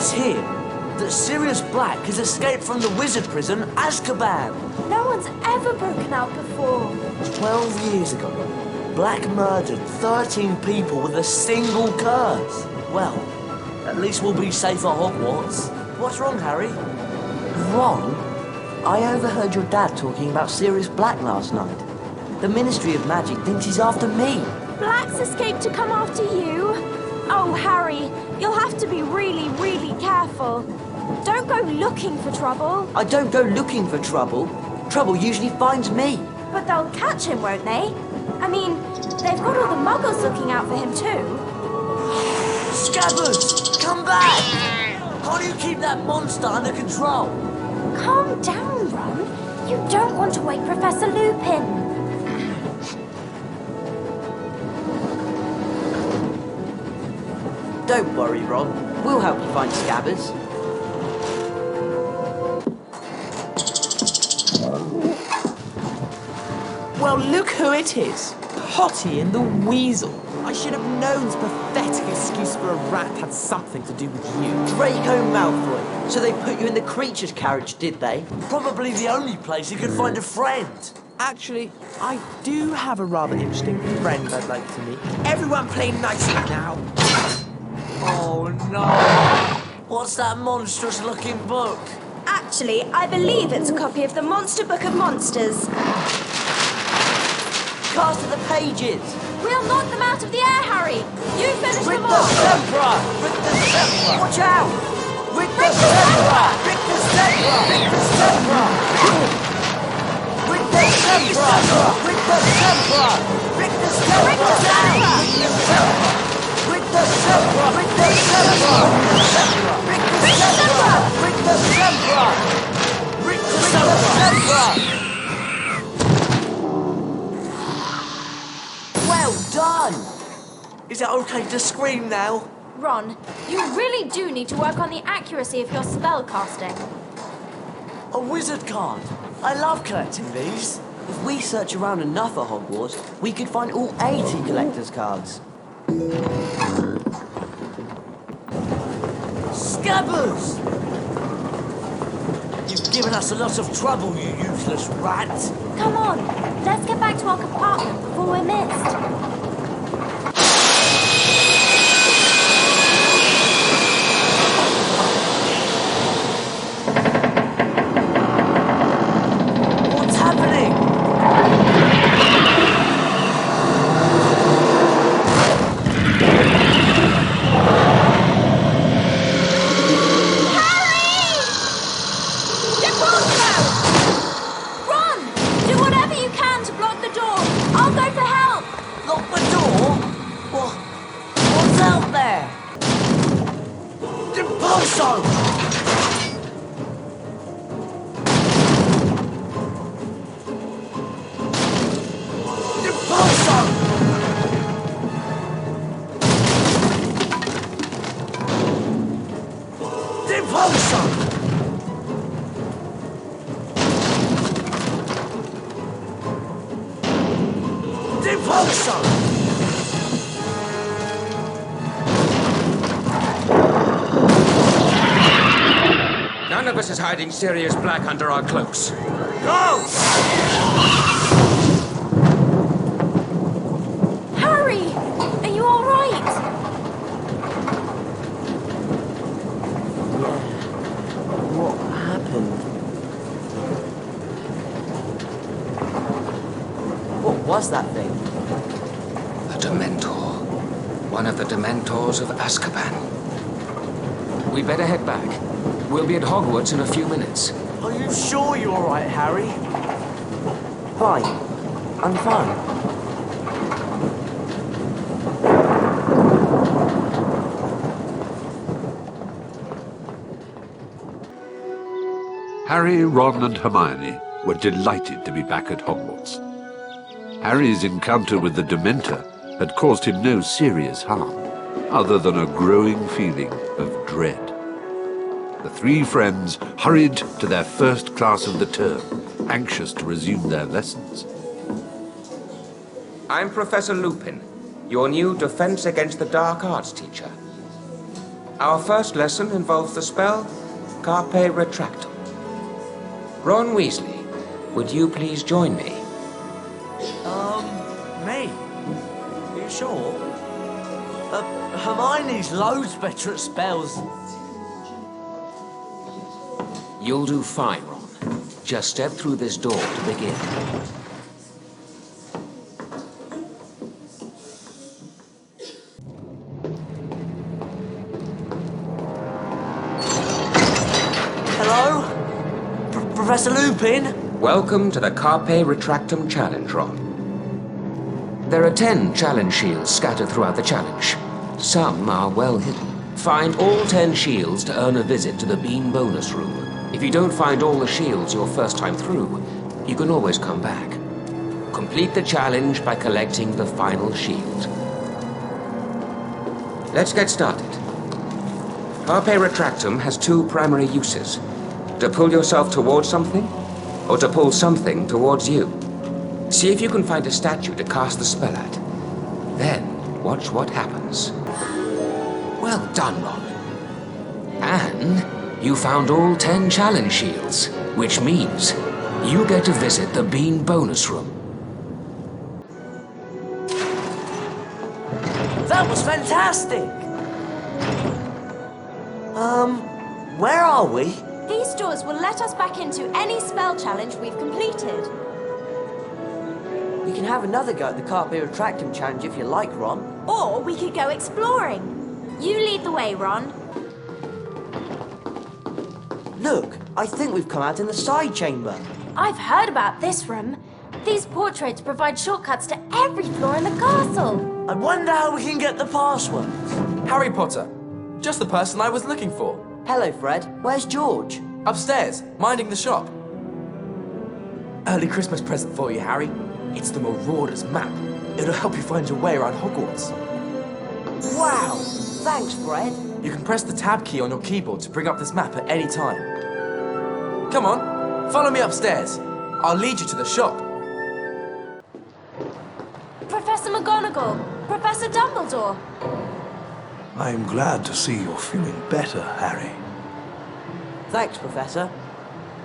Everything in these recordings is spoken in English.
says here that Sirius Black has escaped from the wizard prison, Azkaban. No one's ever broken out before. 12 years ago, Black murdered 13 people with a single curse. Well, at least we'll be safe at Hogwarts. What's wrong, Harry? Ron, I overheard your dad talking about Sirius Black last night. The Ministry of Magic thinks he's after me. Black's escaped to come after you? Oh, Harry, you'll have to be really, really careful. Don't go looking for trouble. I don't go looking for trouble. Trouble usually finds me. But they'll catch him, won't they? I mean, they've got all the muggles looking out for him too. Scabbers, come back! How do you keep that monster under control? Calm down, Ron. You don't want to wake Professor Lupin. Don't worry, Ron. We'll help you find Scabbers. Well, look who it is. Potty and the Weasel. I should have known this pathetic excuse for a rat had something to do with you. Draco Malfoy. So they put you in the creature's carriage, did they? Probably the only place you could find a friend. Actually, I do have a rather interesting friend I'd like to meet. Everyone play nicely now. Oh no! What's that monstrous looking book? Actually, I believe it's a copy of the Monster Book of Monsters. Cast of the pages. We'll knock them out of the air, Harry. You finish With them the off. Sceptra! With the Sceptra! Watch out! With the Sceptra! With the Sceptra! With the Sceptra! With the Sceptra! With the Sceptra! With the Sceptra! With the Sceptra! With the Sceptra! With the Sceptra! With the Sceptra! With the Sceptra! Well done! Is it okay to scream now? Ron, you really do need to work on the accuracy of your spell casting. A wizard card! I love collecting these. If we search around enough at Hogwarts, we could find all 80 collector's cards. Scabbers! You've given us a lot of trouble, you useless rat. Come on, let's get back to our compartment before we're missed. What's happening? None of us is hiding Sirius Black under our cloaks. Go! Harry! Are you all right? What happened? What was that thing? A Dementor. One of the Dementors of Azkaban. We'd better head back. We'll be at Hogwarts in a few minutes. Are you sure you're all right, Harry? Fine. I'm fine. Harry, Ron and Hermione were delighted to be back at Hogwarts. Harry's encounter with the Dementor had caused him no serious harm, other than a growing feeling of dread. The three friends hurried to their first class of the term, anxious to resume their lessons. I'm Professor Lupin, your new Defense Against the Dark Arts teacher. Our first lesson involves the spell Carpe Retractum. Ron Weasley, would you please join me? Me? Are you sure? Hermione's loads better at spells. You'll do fine, Ron. Just step through this door to begin. Hello? Professor Lupin? Welcome to the Carpe Retractum Challenge, Ron. There are 10 challenge shields scattered throughout the challenge. Some are well hidden. Find all 10 shields to earn a visit to the Bean bonus room. If you don't find all the shields your first time through, you can always come back. Complete the challenge by collecting the final shield. Let's get started. Carpe Retractum has 2 primary uses. To pull yourself towards something, or to pull something towards you. See if you can find a statue to cast the spell at. Then, watch what happens. Well done, Ron. And you found all 10 challenge shields, which means you get to visit the Bean bonus room. That was fantastic! Where are we? These doors will let us back into any spell challenge we've completed. We can have another go at the Carpe Retractum challenge if you like, Ron. Or we could go exploring. You lead the way, Ron. Look, I think we've come out in the side chamber. I've heard about this room. These portraits provide shortcuts to every floor in the castle. I wonder how we can get the password. Harry Potter. Just the person I was looking for. Hello, Fred. Where's George? Upstairs, minding the shop. Early Christmas present for you, Harry. It's the Marauders map. It'll help you find your way around Hogwarts. Wow! Thanks, Fred. You can press the tab key on your keyboard to bring up this map at any time. Come on, follow me upstairs. I'll lead you to the shop. Professor McGonagall, Professor Dumbledore. I am glad to see you're feeling better, Harry. Thanks, Professor.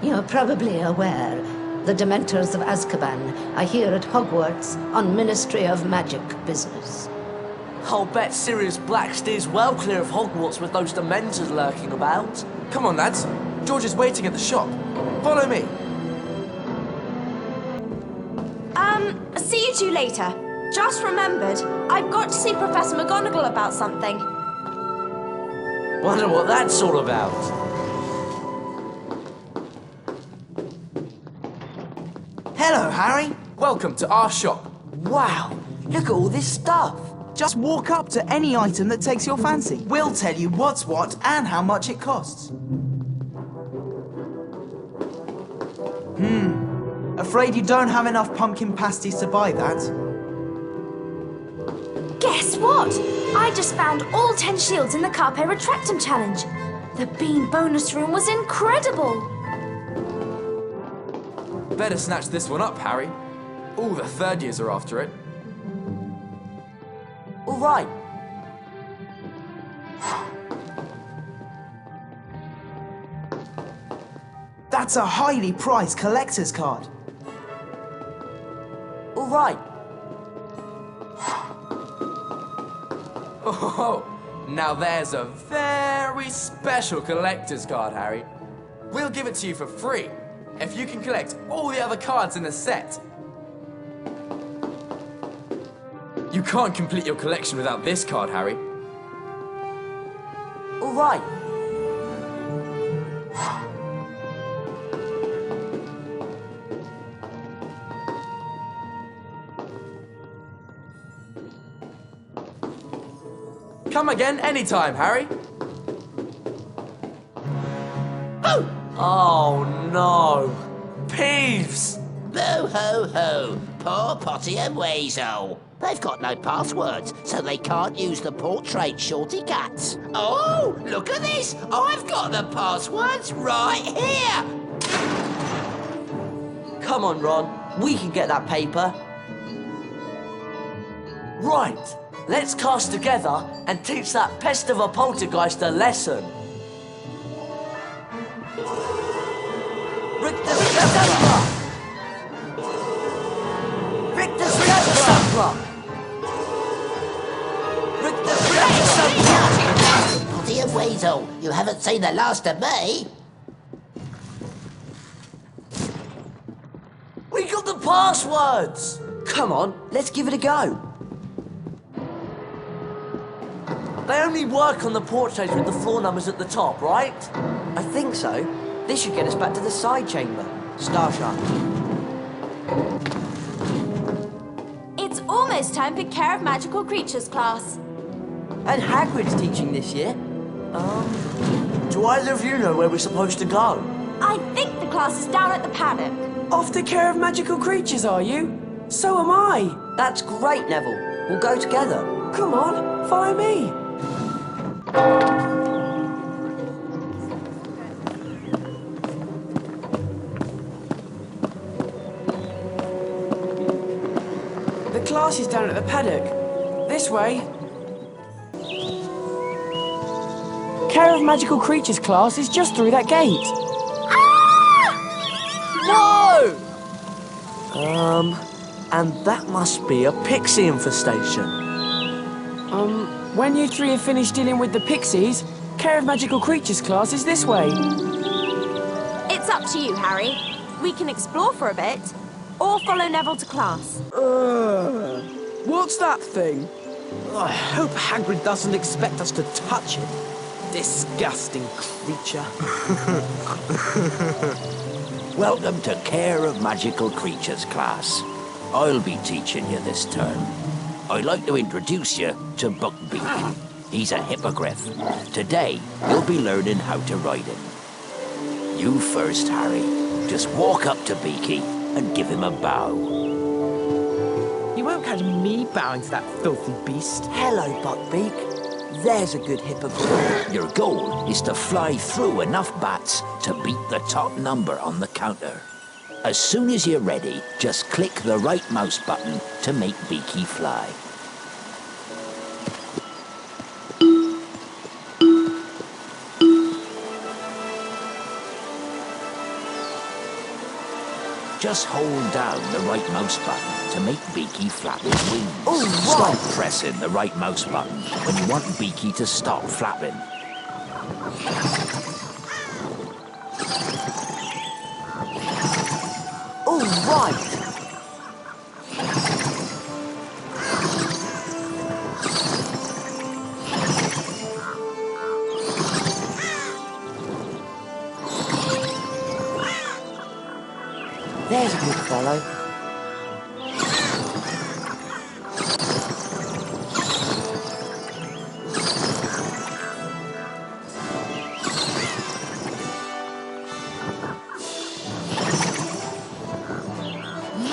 You're probably aware the Dementors of Azkaban are here at Hogwarts on Ministry of Magic business. I'll bet Sirius Black steers well clear of Hogwarts with those Dementors lurking about. Come on, lads. George is waiting at the shop. Follow me. See you two later. Just remembered, I've got to see Professor McGonagall about something. Wonder what that's all about. Hello, Harry. Welcome to our shop. Wow, look at all this stuff. Just walk up to any item that takes your fancy. We'll tell you what's what and how much it costs. Afraid you don't have enough pumpkin pasties to buy that. Guess what? I just found all 10 shields in the Carpe Retractum challenge. The Bean bonus room was incredible. Better snatch this one up, Harry. All the third years are after it. All right. That's a highly prized collector's card. All right. Oh, now there's a very special collector's card, Harry. We'll give it to you for free if you can collect all the other cards in the set. You can't complete your collection without this card, Harry. All right. Come again anytime, Harry. Oh no. Peeves! Boo hoo hoo! Poor Potty and Weasel. They've got no passwords, so they can't use the portrait shorty cuts. Oh, look at this! I've got the passwords right here! Come on, Ron. We can get that paper. Right. Let's cast together and teach that pest of a poltergeist a lesson. Rick the Scabbers! Rick the Scabbers! Rick the Scabbers! Potty and Weasel, you haven't seen the last of me. We got the passwords! Come on, let's give it a go. They only work on the portraits with the floor numbers at the top, right? I think so. This should get us back to the side chamber. Starshark. It's almost time for Care of Magical Creatures class. And Hagrid's teaching this year. Do either of you know where we're supposed to go? I think the class is down at the paddock. Off to Care of Magical Creatures, are you? So am I. That's great, Neville. We'll go together. Come on, follow me. The class is down at the paddock. This way. Care of Magical Creatures class is just through that gate. No! And that must be a pixie infestation. When you three have finished dealing with the pixies, Care of Magical Creatures class is this way. It's up to you, Harry. We can explore for a bit, or follow Neville to class. What's that thing? I hope Hagrid doesn't expect us to touch it. Disgusting creature. Welcome to Care of Magical Creatures class. I'll be teaching you this term. I'd like to introduce you to Buckbeak. He's a hippogriff. Today, you'll be learning how to ride him. You first, Harry. Just walk up to Beaky and give him a bow. You won't catch me bowing to that filthy beast. Hello, Buckbeak. There's a good hippogriff. Your goal is to fly through enough bats to beat the top number on the counter. As soon as you're ready, just click the right mouse button to make Beaky fly. Just hold down the right mouse button to make Beaky flap his wings. Oh, Stop pressing the right mouse button when you want Beaky to stop flapping. All right. There's a good fellow.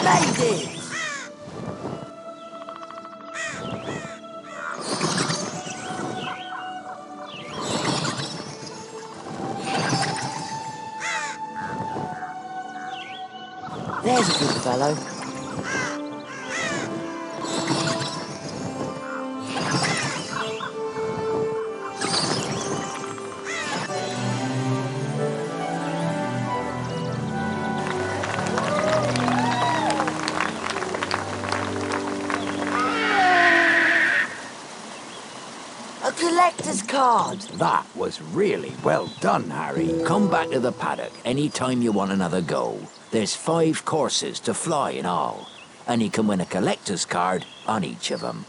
Ladies! There's a good fellow. A collector's card. That was really well done, Harry. Come back to the paddock anytime you want another go. There's 5 courses to fly in all, and you can win a collector's card on each of them.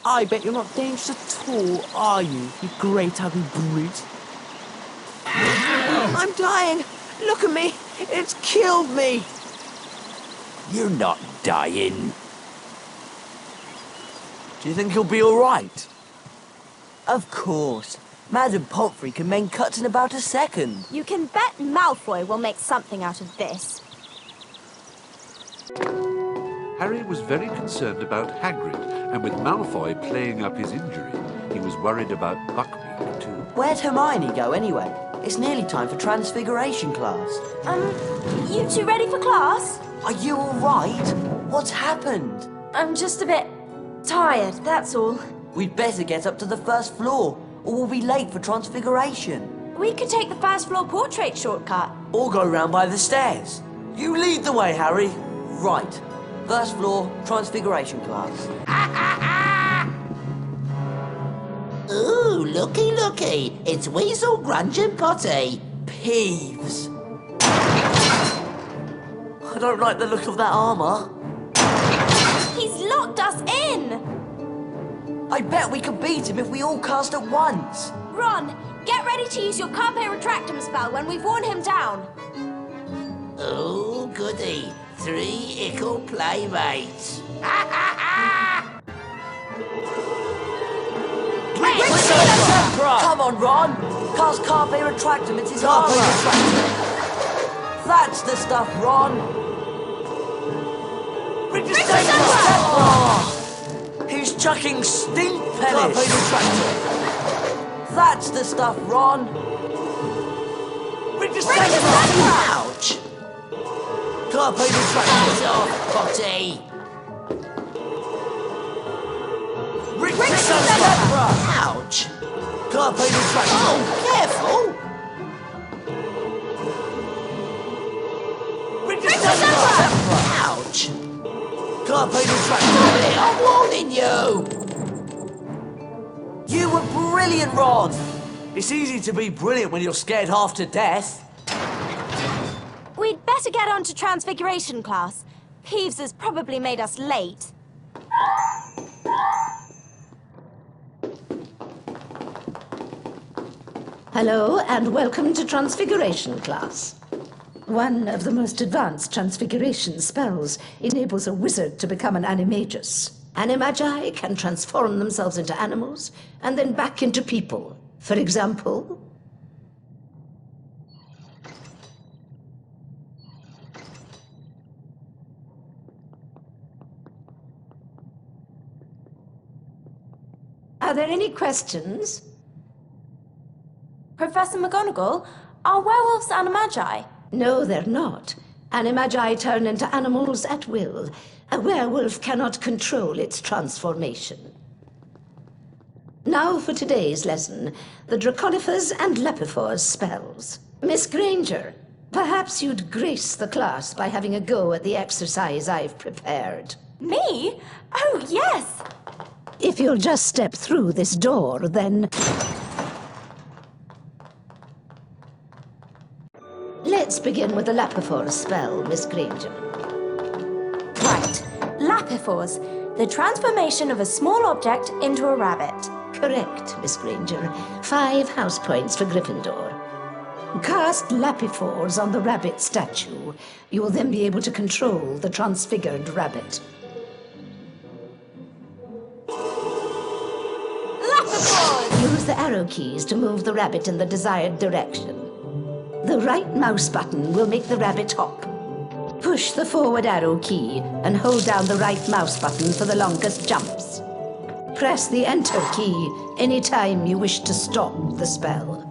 I bet you're not dangerous at all, are you, you great ugly brute? I'm dying! Look at me! It's killed me! You're not dying. Do you think he'll be all right? Of course. Madam Pomfrey can make cuts in about a second. You can bet Malfoy will make something out of this. Harry was very concerned about Hagrid, and with Malfoy playing up his injury, he was worried about Buckbeak too. Where'd Hermione go anyway? It's nearly time for Transfiguration class. You two ready for class? Are you all right? What's happened? I'm just a bit tired, that's all. We'd better get up to the first floor, or we'll be late for Transfiguration. We could take the first floor portrait shortcut. Or go round by the stairs. You lead the way, Harry. Right. First floor, Transfiguration class. Ooh, looky, looky. It's Weasel, Grunge and Potty. Peeves. I don't like the look of that armour. He's locked us in! I bet we could beat him if we all cast at once. Ron, get ready to use your Carpe Retractum spell when we've worn him down. Oh, goody. 3 ickle playmates. Come on, Ron. Cast Carpe Retractum, it's his armour. That's the stuff, Ron. He's chucking stink pellets. That's the stuff, Ron. Ouch! Carpe Retractum. Hands off, Potty. Ouch! Carpe Retractum. Oh, careful! Ouch! Carpe Retractum. I'm warning you! You were brilliant, Ron. It's easy to be brilliant when you're scared half to death. We'd better get on to Transfiguration class. Peeves has probably made us late. Hello, and welcome to Transfiguration class. One of the most advanced transfiguration spells enables a wizard to become an animagus. Animagi can transform themselves into animals and then back into people. For example... Are there any questions? Professor McGonagall, are werewolves animagi? No, they're not. Animagi turn into animals at will. A werewolf cannot control its transformation. Now for today's lesson, the Draconifers and Lepifors spells. Miss Granger, perhaps you'd grace the class by having a go at the exercise I've prepared. Me? Oh, yes! If you'll just step through this door, then... Let's begin with the Lepifors spell, Miss Granger. Right. Lapifors, the transformation of a small object into a rabbit. Correct, Miss Granger. 5 house points for Gryffindor. Cast Lapifors on the rabbit statue. You will then be able to control the transfigured rabbit. Lapifors! Use the arrow keys to move the rabbit in the desired direction. The right mouse button will make the rabbit hop. Push the forward arrow key and hold down the right mouse button for the longest jumps. Press the enter key anytime you wish to stop the spell.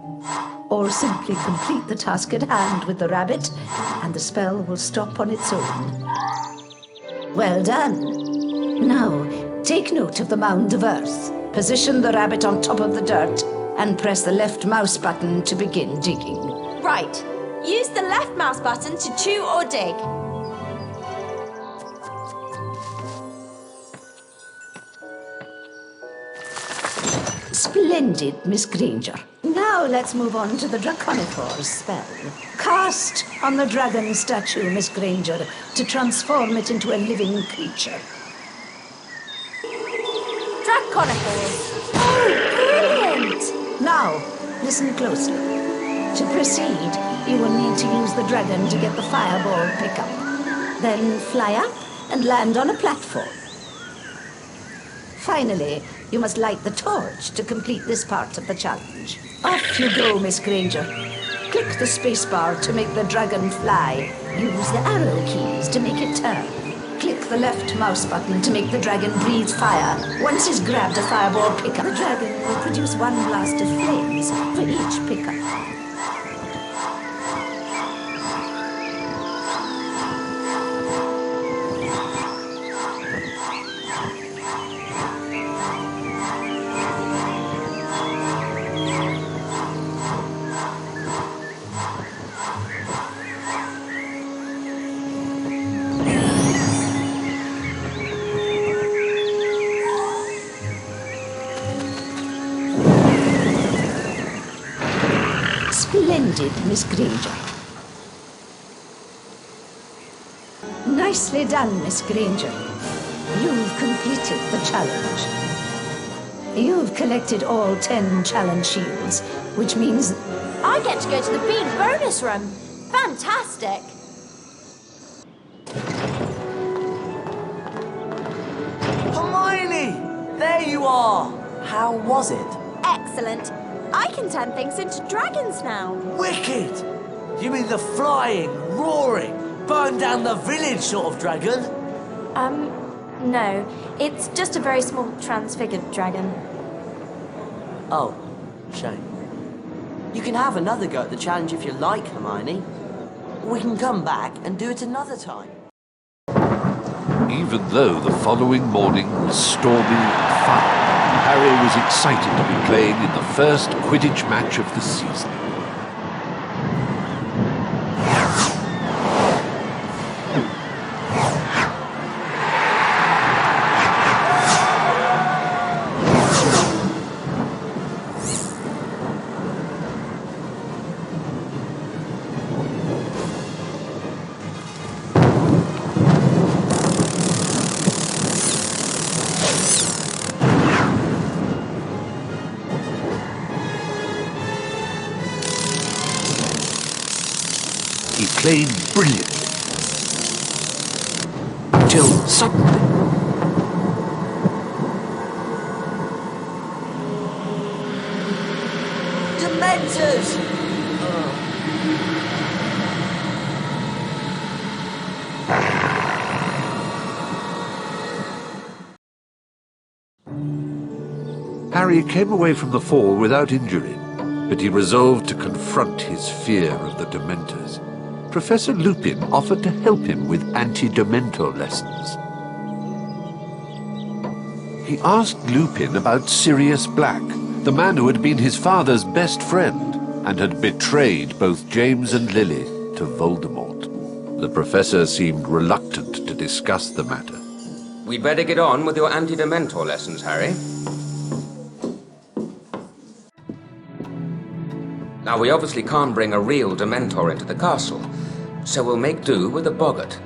Or simply complete the task at hand with the rabbit, and the spell will stop on its own. Well done. Now, take note of the mound of earth. Position the rabbit on top of the dirt, and press the left mouse button to begin digging. Right. Use the left mouse button to chew or dig. Splendid, Miss Granger. Now let's move on to the Draconifors spell. Cast on the dragon statue, Miss Granger, to transform it into a living creature. Draconifors. Oh, brilliant! Now, listen closely. To proceed, you will need to use the dragon to get the fireball pickup. Then fly up and land on a platform. Finally, you must light the torch to complete this part of the challenge. Off you go, Miss Granger. Click the spacebar to make the dragon fly. Use the arrow keys to make it turn. Click the left mouse button to make the dragon breathe fire. Once he's grabbed a fireball pickup, the dragon will produce 1 blast of flames for each pickup. completed, Miss Granger. Nicely done, Miss Granger. You've completed the challenge. You've collected all 10 challenge shields, which means I get to go to the big bonus room. Fantastic. Hermione! There you are! How was it? Excellent. I can turn things into dragons now. Wicked! You mean the flying, roaring, burn down the village sort of dragon? No. It's just a very small transfigured dragon. Oh, shame. You can have another go at the challenge if you like, Hermione. We can come back and do it another time. Even though the following morning was stormy and fun, Harry was excited to be playing in the first Quidditch match of the season. He played brilliantly. Till suddenly... Dementors! Harry came away from the fall without injury, but he resolved to confront his fear of the Dementors. Professor Lupin offered to help him with anti-Dementor lessons. He asked Lupin about Sirius Black, the man who had been his father's best friend and had betrayed both James and Lily to Voldemort. The professor seemed reluctant to discuss the matter. We'd better get on with your anti-Dementor lessons, Harry. Now, we obviously can't bring a real Dementor into the castle, so we'll make do with a boggart.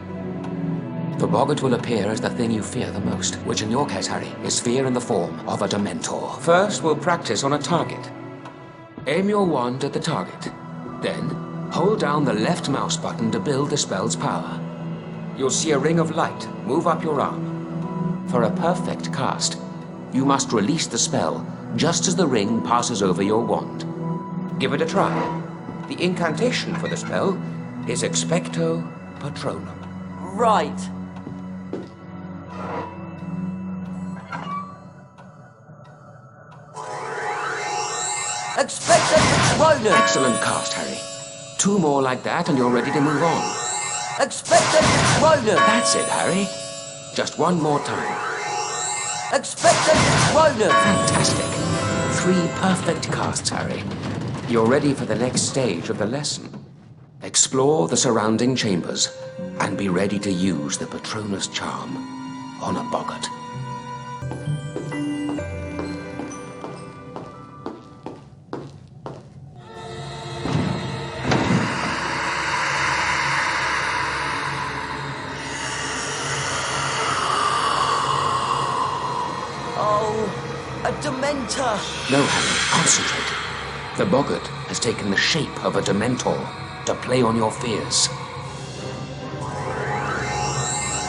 The boggart will appear as the thing you fear the most, which in your case, Harry, is fear in the form of a Dementor. First, we'll practice on a target. Aim your wand at the target. Then, hold down the left mouse button to build the spell's power. You'll see a ring of light move up your arm. For a perfect cast, you must release the spell just as the ring passes over your wand. Give it a try. The incantation for the spell is Expecto Patronum. Right. Expecto Patronum! Excellent cast, Harry. 2 more like that and you're ready to move on. Expecto Patronum! That's it, Harry. Just 1 more time. Expecto Patronum! Fantastic. 3 perfect casts, Harry. You're ready for the next stage of the lesson. Explore the surrounding chambers and be ready to use the Patronus charm on a boggart. Oh, a Dementor! No, Harry, concentrate. The boggart has taken the shape of a Dementor to play on your fears.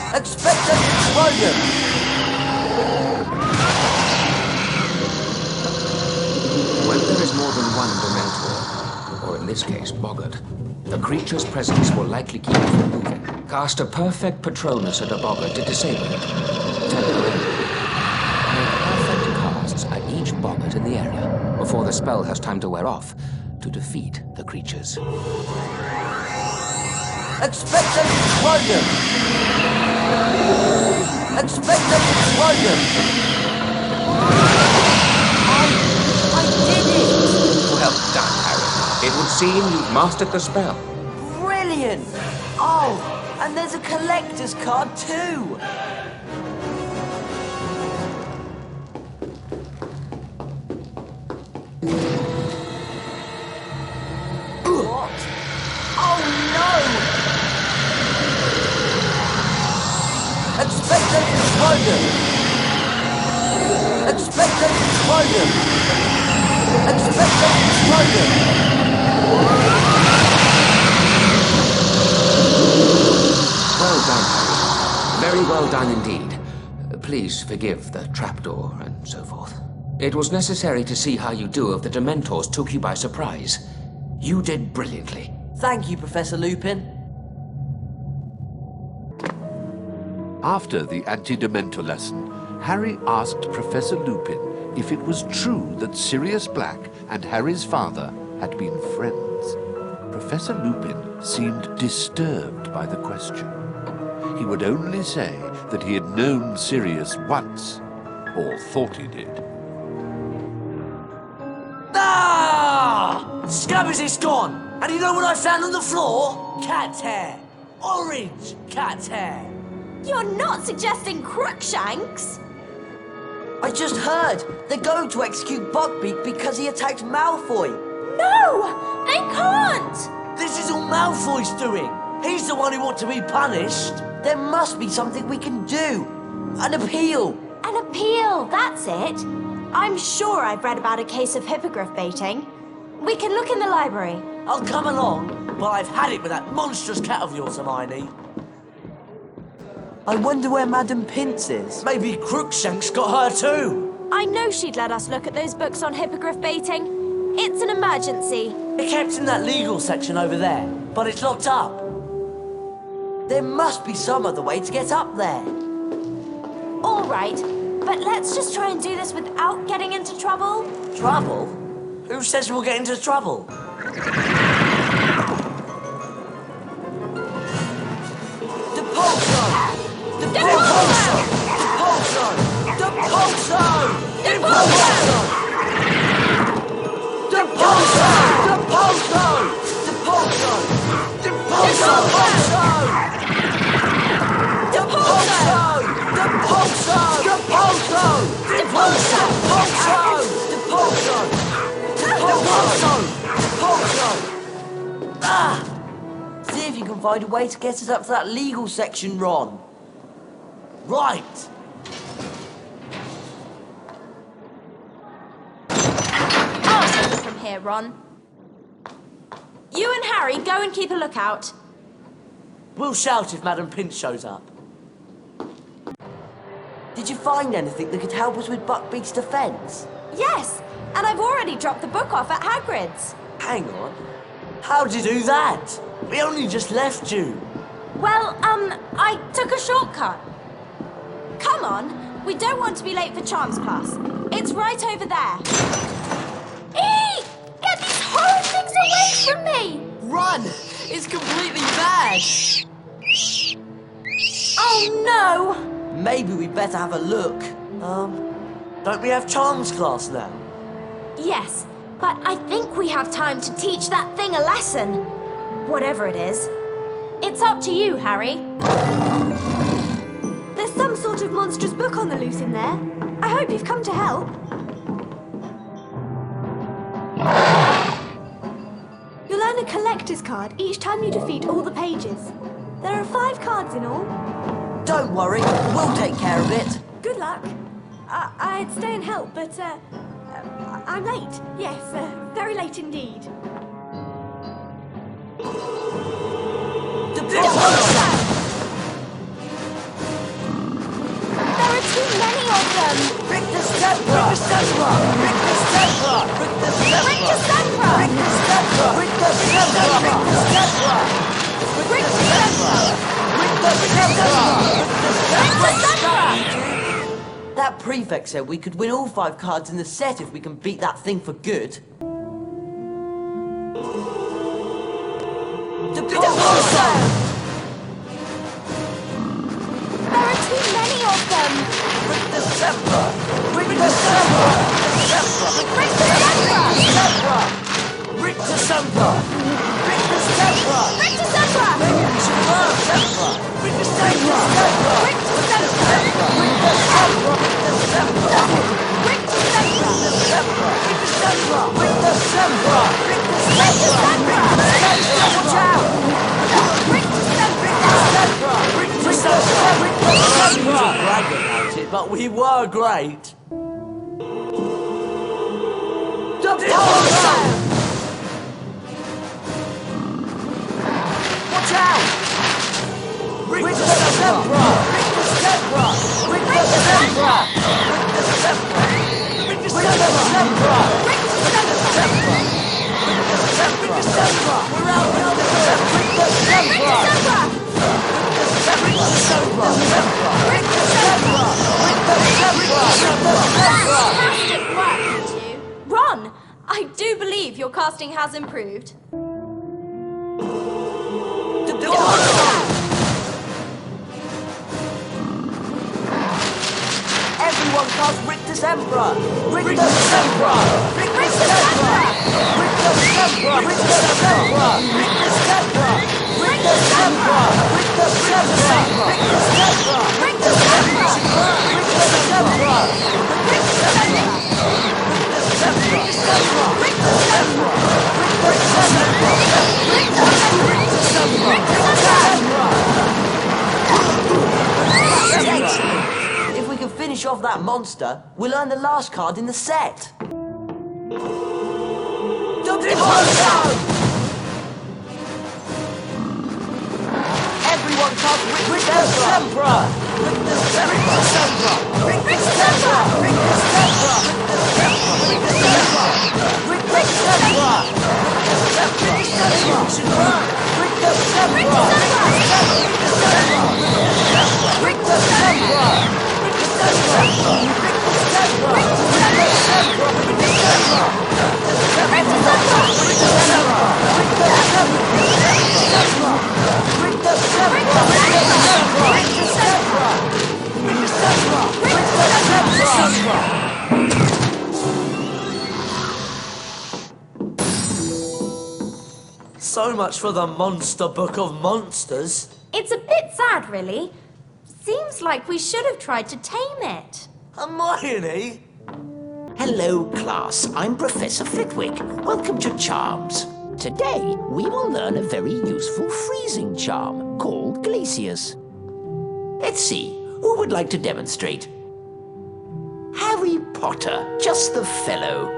Expecto Patronum! When there is more than 1 Dementor, or in this case, boggart, the creature's presence will likely keep it from moving. Cast a perfect Patronus at a boggart to disable it. Temporarily. Make perfect casts at each boggart in the area before the spell has time to wear off to defeat the creatures. Expecto Patronum! Expecto Patronum! I did it! Well done, Harry. It would seem you've mastered the spell. Brilliant! Oh, and there's a collector's card too! Expecto Patronum! Expecto Patronum! Expecto Patronum! Well done, Harry. Very well done indeed. Please forgive the trapdoor and so forth. It was necessary to see how you do if the Dementors took you by surprise. You did brilliantly. Thank you, Professor Lupin. After the anti-Dementor lesson, Harry asked Professor Lupin if it was true that Sirius Black and Harry's father had been friends. Professor Lupin seemed disturbed by the question. He would only say that he had known Sirius once, or thought he did. Ah! Scabbers is gone! And you know what I found on the floor? Cat's hair. Orange cat's hair. You're not suggesting Crookshanks? I just heard they're going to execute Buckbeak because he attacked Malfoy. No! They can't! This is all Malfoy's doing. He's the one who ought to be punished. There must be something we can do. An appeal. An appeal, that's it. I'm sure I've read about a case of hippogriff baiting. We can look in the library. I'll come along, but I've had it with that monstrous cat of yours, Hermione. I wonder where Madam Pince is. Maybe Crookshanks got her too. I know she'd let us look at those books on hippogriff baiting. It's an emergency. They're kept in that legal section over there, but it's locked up. There must be some other way to get up there. All right, but let's just try and do this without getting into trouble. Trouble? Who says we'll get into trouble? Depulso! Depulso! Depulso! Depulso! Depulso! Depulso! Depulso! Depulso! Depulso! Depulso! Depulso! Depulso! Depulso! Depulso! Depulso! Ah! See if you can find a way to get us up to that legal section, Ron. Right. I'll take it from here, Ron. You and Harry go and keep a lookout. We'll shout if Madam Pince shows up. Did you find anything that could help us with Buckbeak's defense? Yes, and I've already dropped the book off at Hagrid's. Hang on. How'd you do that? We only just left you. Well, I took a shortcut. Come on, we don't want to be late for Charms class. It's right over there. Eee! Get these horrid things away from me! Run! It's completely mad! Oh no! Maybe we better have a look. Don't we have Charms class now? Yes, but I think we have time to teach that thing a lesson. Whatever it is. It's up to you, Harry. There's some sort of monstrous book on the loose in there. I hope you've come to help. You'll earn a collector's card each time you defeat all the pages. There are 5 cards in all. Don't worry, we'll take care of it. Good luck. I'd stay and help, but I'm late. Yes, very late indeed. There are too many of them. Rictus Templar! Rictus Templar! Rictus Templar! Rictus Templar! Rictus Templar! Rictus Templar! Rictus Templar! Rictus Templar! Rictus Templar! Rictus Templar! That prefect said we could win all 5 cards in the set if we can beat that thing for good. Depulso! There are too many of them. Rictus Templar! Rictus Templar! Rictus Templar! Rictus Templar! Rictus Templar! Maybe we should learn Templar! Rictus Templar! Rictus Templar! Rictus Templar! Rictus Templar! Rictus Templar! Rictus Templar! Rictus Templar! Rictus Templar! Rictus Templar! Watch out! Rictus Templar! Rictus Templar! Rictus Templar! Sempra! Brag about it, but we were great. Watch out! Rick the Sempra! Rick the Sempra! Rick the Sempra! Rick the Sempra! Rick the Sempra! Rick the Sempra! Rick the Sempra! Rick the Sempra! We're out now! Rick the Sempra! Rick the Sempra! Rick the Sempra! Rick the Sempra! Fantastic work, you two. Ron, I do believe your casting has improved. Everyone cast Rick the Sempra! Rick the Sempra! Rick the Sempra! Rick the Sempra! Rick the Sempra! Rick the Sempra! Rick the Sempra! Rick the Sempra! Rick the Sempra! Rick the Sempra! Rick the Sempra! Rick the Sempra! Rick the Sempra! Rick the Sempra! Rick the Sempra! Rick the Sempra! Rick the Sempra! If we can finish off that monster, we'll earn the last card in the set. Everyone cast Rick the Sempra! Rick the Sempra! Rick the Sempra! Rick the Sempra! Rick the Sempra! Rick the Sempra! Rick the Sempra! Rick the Sempra! Rick the Sempra! So much for the Monster Book of Monsters. It's a bit sad, really. Seems like we should have tried to tame it. Hermione? Hello, class. I'm Professor Flitwick. Welcome to Charms. Today, we will learn a very useful freezing charm called Glacius. Let's see, who would like to demonstrate? Harry Potter, just the fellow.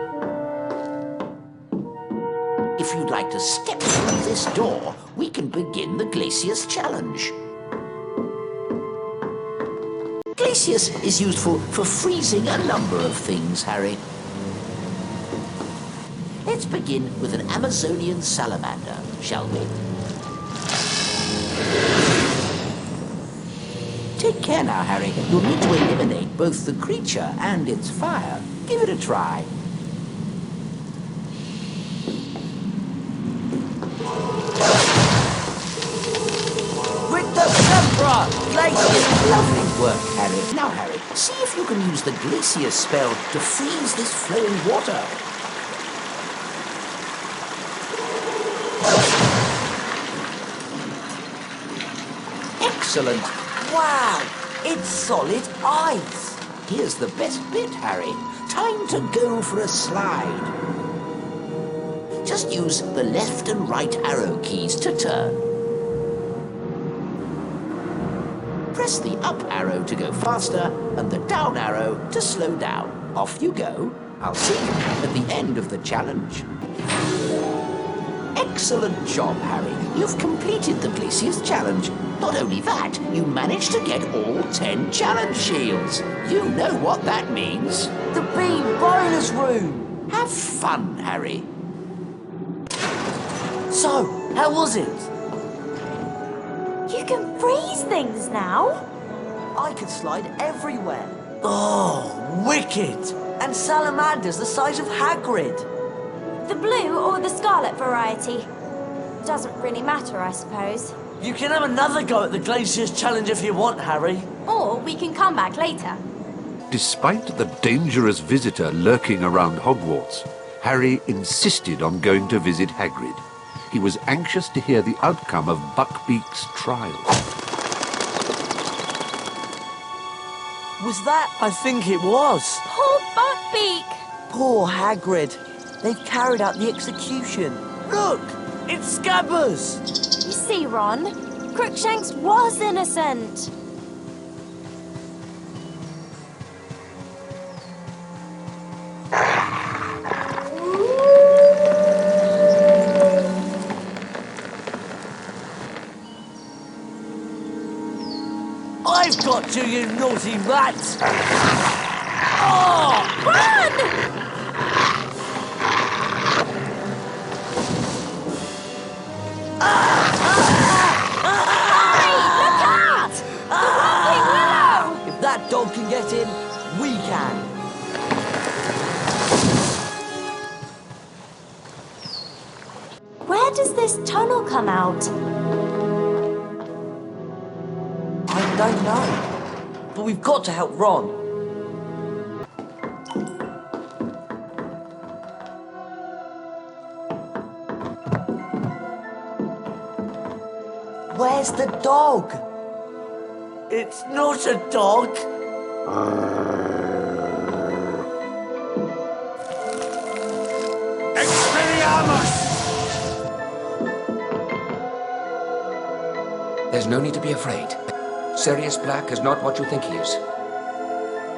If you'd like to step through this door, we can begin the Glacius challenge. Glacius is useful for freezing a number of things, Harry. Let's begin with an Amazonian salamander, shall we? Take care now, Harry. You'll need to eliminate both the creature and its fire. Give it a try. Rick the Sempra! Glacius! Lovely work, Harry. Now, Harry, see if you can use the Glacius spell to freeze this flowing water. Excellent. Wow! It's solid ice! Here's the best bit, Harry. Time to go for a slide. Just use the left and right arrow keys to turn. Press the up arrow to go faster and the down arrow to slow down. Off you go. I'll see you at the end of the challenge. Excellent job, Harry. You've completed the Glacius challenge. Not only that, you managed to get all 10 challenge shields. You know what that means. The Beam Bonus Room! Have fun, Harry. So, how was it? You can freeze things now. I could slide everywhere. Oh, wicked! And salamanders the size of Hagrid. The blue or the scarlet variety. Doesn't really matter, I suppose. You can have another go at the Glacius challenge if you want, Harry. Or we can come back later. Despite the dangerous visitor lurking around Hogwarts, Harry insisted on going to visit Hagrid. He was anxious to hear the outcome of Buckbeak's trial. Was that? I think it was. Poor Buckbeak! Poor Hagrid. They've carried out the execution. Look! It's Scabbers! You see, Ron, Crookshanks was innocent. got you naughty rat! Run! If that dog can get in, we can. Where does this tunnel come out? I don't know. But we've got to help Ron. Where's the dog? It's not a dog. There's no need to be afraid. Sirius Black is not what you think he is.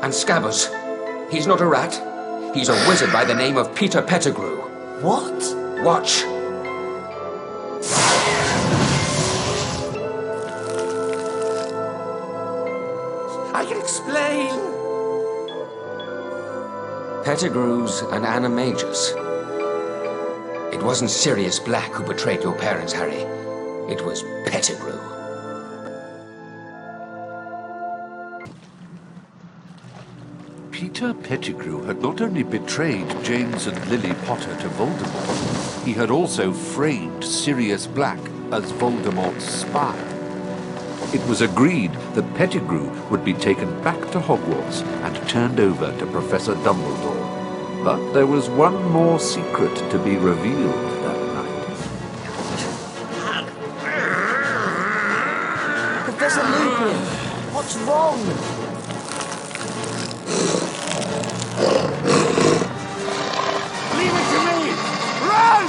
And Scabbers, he's not a rat. He's a wizard by the name of Peter Pettigrew. What? Watch. I can explain. Pettigrew's an animagus. It wasn't Sirius Black who betrayed your parents, Harry. It was Pettigrew. Peter Pettigrew had not only betrayed James and Lily Potter to Voldemort, he had also framed Sirius Black as Voldemort's spy. It was agreed that Pettigrew would be taken back to Hogwarts and turned over to Professor Dumbledore. But there was one more secret to be revealed that night. Professor Lupin, what's wrong? Leave it to me! Run!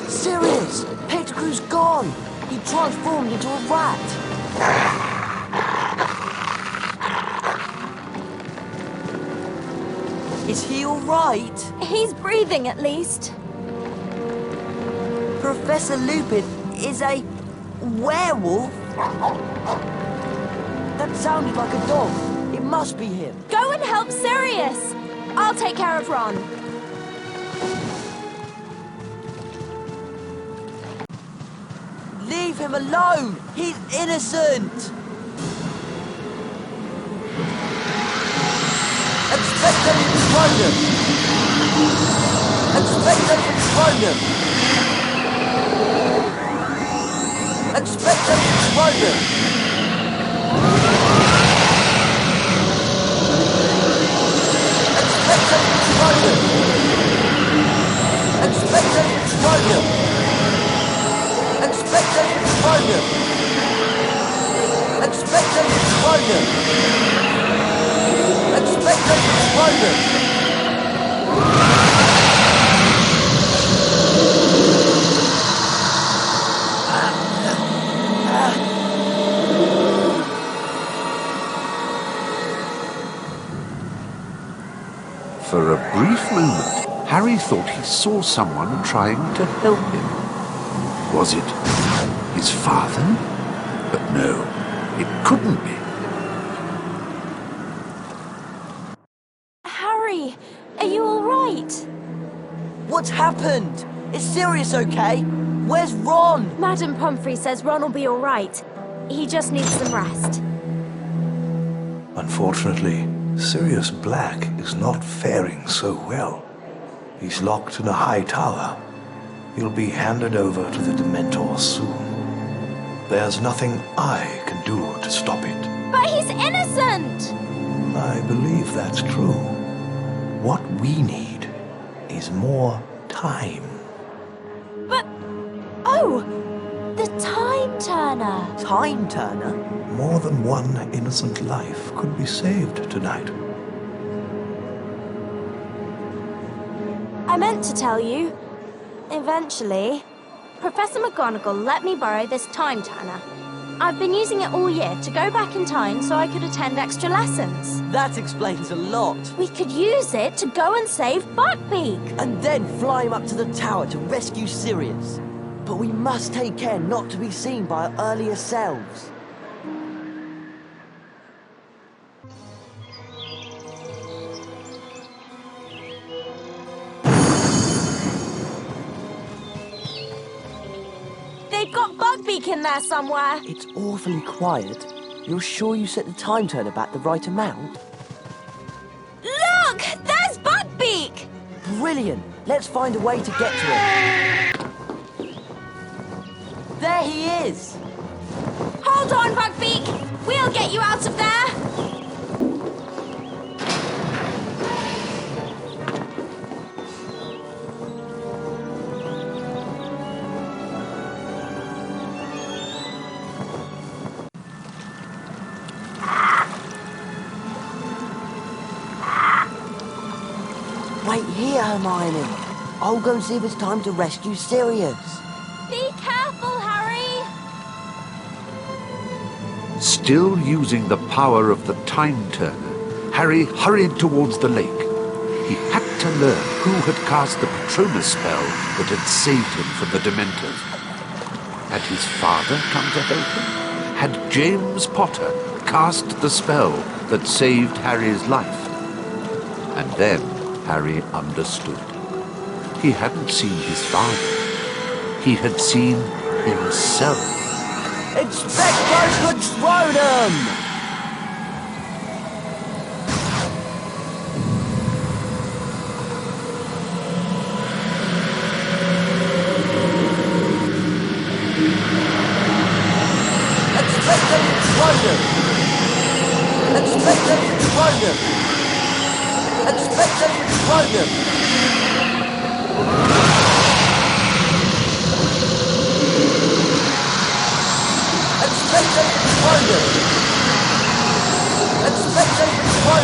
Sirius, Pettigrew's gone. He transformed into a rat. Is he all right? He's breathing at least. Professor Lupin is a werewolf? That sounded like a dog. It must be him. Go and help Sirius. I'll take care of Ron. Leave him alone. He's innocent. Expecto Patronum! Expecto Patronum! Expecto Patronum! Expecto Patronum! Expecto Patronum! Expecto Patronum! Expecto Patronum! Expecto Patronum! For a brief moment, Harry thought he saw someone trying to help him. Was it his father? But no, it couldn't be. Harry, are you all right? What's happened? Is Sirius okay? Where's Ron? Madam Pomfrey says Ron will be all right. He just needs some rest. Unfortunately, Sirius Black is not faring so well. He's locked in a high tower. He'll be handed over to the Dementors soon. There's nothing I can do to stop it. But he's innocent! I believe that's true. What we need is more time. But... oh! The Time Turner! Time Turner? More than one innocent life could be saved tonight. I meant to tell you. Eventually, Professor McGonagall let me borrow this Time Turner. I've been using it all year to go back in time so I could attend extra lessons. That explains a lot. We could use it to go and save Buckbeak. And then fly him up to the tower to rescue Sirius. But we must take care not to be seen by our earlier selves. They've got Buckbeak in there somewhere. It's awfully quiet. You're sure you set the time turner back the right amount? Look! There's Buckbeak! Brilliant! Let's find a way to get to him. There he is! Hold on, Buckbeak! We'll get you out of there! Wait here, Hermione. I'll go and see if it's time to rescue Sirius. Be careful, Harry! Still using the power of the time turner, Harry hurried towards the lake. He had to learn who had cast the Patronus spell that had saved him from the Dementors. Had his father come to help him? Had James Potter cast the spell that saved Harry's life? And then Harry understood. He hadn't seen his father. He had seen himself. Expecto Patronum! Expecto Patronum! Expecto Patronum! Expecto Patronum! Expecto Patronum! Expecto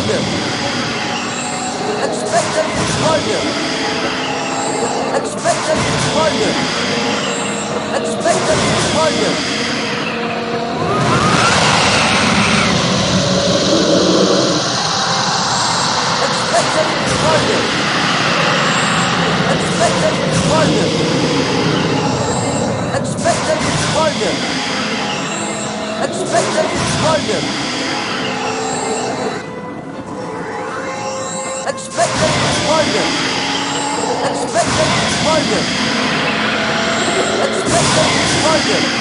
Patronum! Expecto Patronum! Expecto Patronum! Expecto Patronum! Expecto Patronum! Expecto Patronum! Expecto Patronum! Expecto Patronum! Expecto Patronum! Expecto Patronum! Expecto Patronum!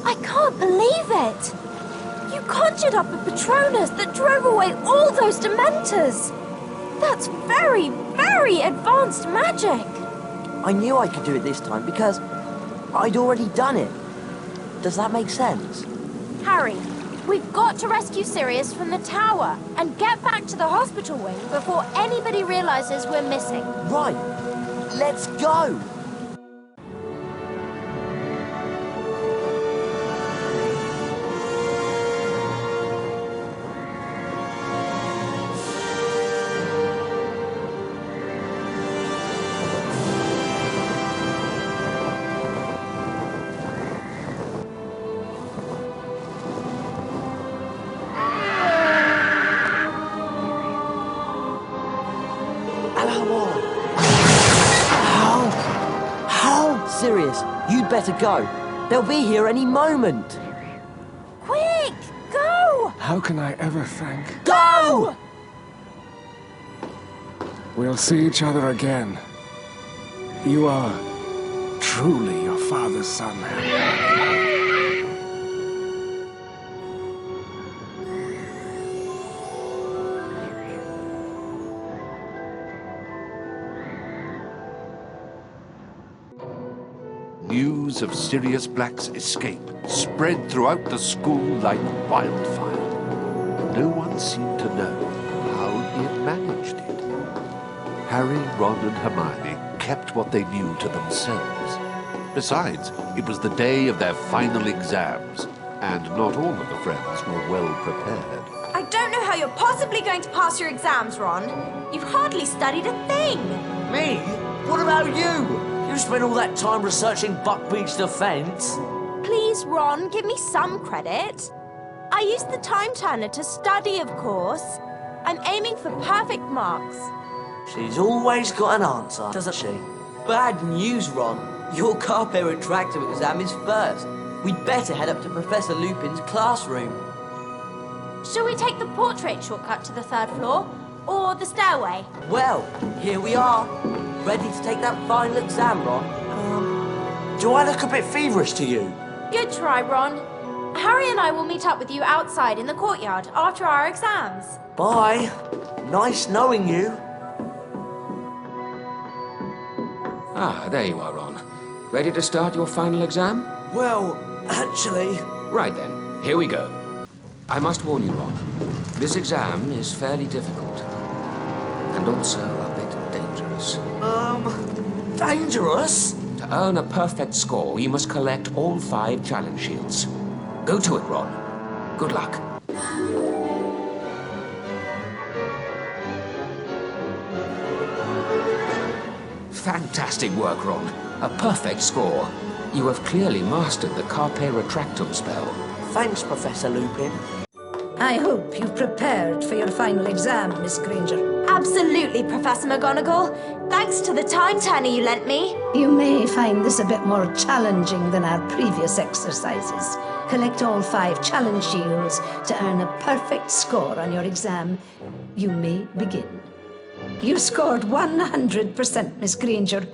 I can't believe it! You conjured up a Patronus that drove away all those Dementors! That's very, very advanced magic! I knew I could do it this time because I'd already done it. Does that make sense? Harry, we've got to rescue Sirius from the tower and get back to the hospital wing before anybody realizes we're missing. Right. Let's go! Sirius, you'd better go. They'll be here any moment. Quick, go! How can I ever thank? Go! We'll see each other again. You are truly your father's son, Harry. News of Sirius Black's escape spread throughout the school like wildfire. No one seemed to know how he had managed it. Harry, Ron and Hermione kept what they knew to themselves. Besides, it was the day of their final exams, and not all of the friends were well prepared. I don't know how you're possibly going to pass your exams, Ron. You've hardly studied a thing. Me? What about you? You spent all that time researching Buckbeak's defense. Please, Ron, give me some credit. I used the time turner to study, of course. I'm aiming for perfect marks. She's always got an answer, doesn't she? Bad news, Ron. Your carpe retractum exam is first. We'd better head up to Professor Lupin's classroom. Shall we take the portrait shortcut to the 3rd floor? Or the stairway? Well, here we are. Ready to take that final exam, Ron. Do I look a bit feverish to you? Good try, Ron. Harry and I will meet up with you outside in the courtyard after our exams. Bye. Nice knowing you. Ah, there you are, Ron. Ready to start your final exam? Well, actually... Right then, here we go. I must warn you, Ron. This exam is fairly difficult. And also a bit dangerous. Dangerous? To earn a perfect score, you must collect all 5 challenge shields. Go to it, Ron. Good luck. Fantastic work, Ron. A perfect score. You have clearly mastered the carpe retractum spell. Thanks, Professor Lupin. I hope you've prepared for your final exam, Miss Granger. Absolutely, Professor McGonagall. Thanks to the time turner you lent me. You may find this a bit more challenging than our previous exercises. Collect all 5 challenge shields to earn a perfect score on your exam. You may begin. You scored 100%, Miss Granger.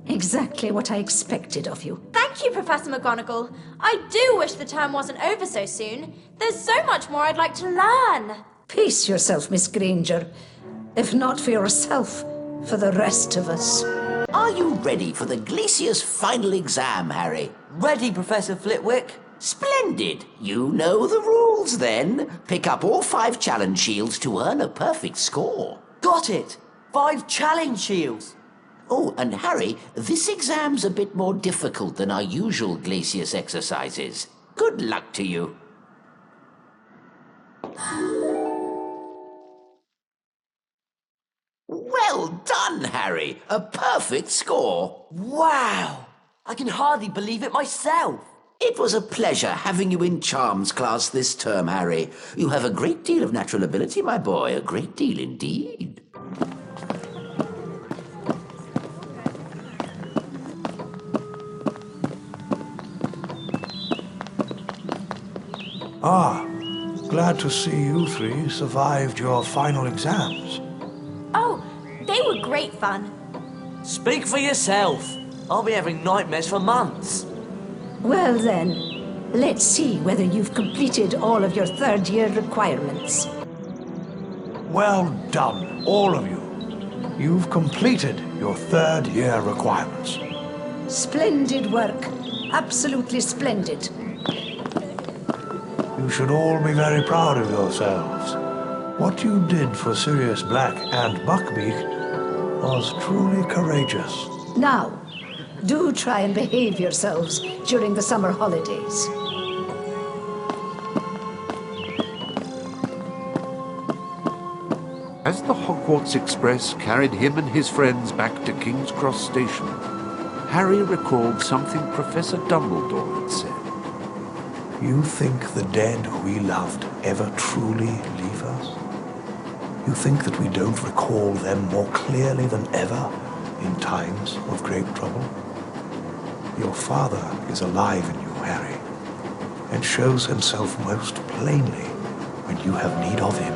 Exactly what I expected of you. Thank you, Professor McGonagall. I do wish the term wasn't over so soon. There's so much more I'd like to learn. Pace yourself, Miss Granger. If not for yourself, for the rest of us. Are you ready for the Glacier's final exam, Harry? Ready, Professor Flitwick. Splendid. You know the rules, then. Pick up all 5 challenge shields to earn a perfect score. Got it. 5 challenge shields. Oh, and Harry, this exam's a bit more difficult than our usual Glacius exercises. Good luck to you. Well done, Harry. A perfect score. Wow! I can hardly believe it myself. It was a pleasure having you in Charms class this term, Harry. You have a great deal of natural ability, my boy. A great deal indeed. Ah, glad to see you 3 survived your final exams. Oh, they were great fun. Speak for yourself. I'll be having nightmares for months. Well then, let's see whether you've completed all of your 3rd year requirements. Well done, all of you. You've completed your 3rd year requirements. Splendid work. Absolutely splendid. You should all be very proud of yourselves. What you did for Sirius Black and Buckbeak was truly courageous. Now, do try and behave yourselves during the summer holidays. As the Hogwarts Express carried him and his friends back to King's Cross Station, Harry recalled something Professor Dumbledore had said. You think the dead we loved ever truly leave us? You think that we don't recall them more clearly than ever in times of great trouble? Your father is alive in you, Harry, and shows himself most plainly when you have need of him.